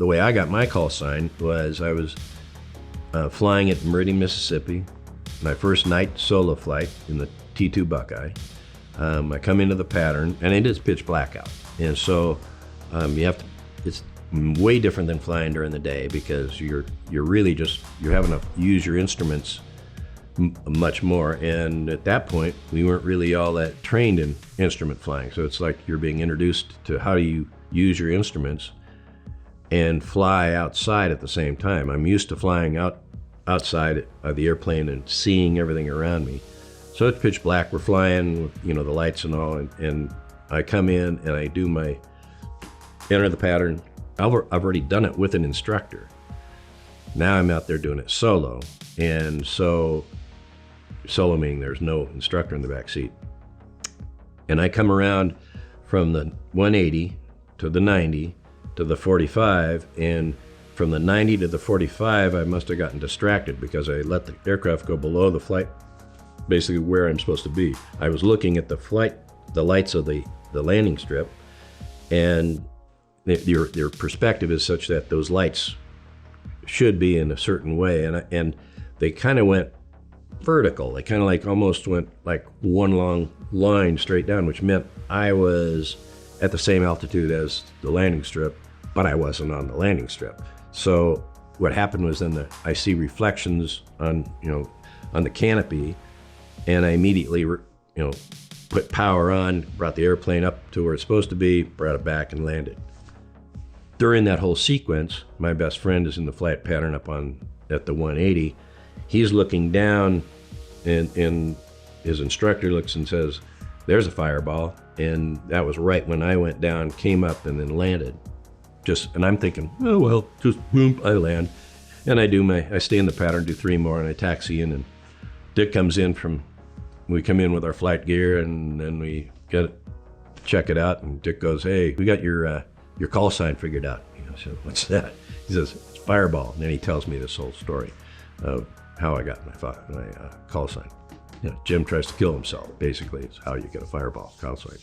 the way I got my call sign was I was flying at Meridian, Mississippi, my first night solo flight in the T2 Buckeye. I come into the pattern, and it is pitch black out. And so you have to, it's way different than flying during the day because you're really just, you're having to use your instruments much more. And at that point, we weren't really all that trained in instrument flying. So it's like you're being introduced to how do you use your instruments and fly outside at the same time. I'm used to flying outside of the airplane and seeing everything around me. So it's pitch black, we're flying with, you know, the lights and all, and I come in and I do my, enter the pattern. I've already done it with an instructor. Now I'm out there doing it solo. And so, solo meaning there's no instructor in the back seat. And I come around from the 180 to the 90 to the 45, and from the 90 to the 45, I must have gotten distracted because I let the aircraft go below the flight, basically where I'm supposed to be. I was looking at the lights of the landing strip, and your perspective is such that those lights should be in a certain way, and they kind of went vertical. They kind of like almost went like one long line straight down, which meant I was at the same altitude as the landing strip, but I wasn't on the landing strip. So what happened was then I see reflections on the canopy, and I immediately put power on, brought the airplane up to where it's supposed to be, brought it back and landed. During that whole sequence, my best friend is in the flight pattern up at the 180. He's looking down, and his instructor looks and says, "There's a fireball." And that was right when I went down, came up, and then landed. And I'm thinking, oh well, just boom, I land. And I stay in the pattern, do 3 more, and I taxi in, and Dick comes in we come in with our flight gear, and then we check it out, and Dick goes, "Hey, we got your call sign figured out." I said, "What's that?" He says, "It's Fireball." And then he tells me this whole story of how I got my call sign. Jim tries to kill himself, basically, is how you get a Fireball call sign.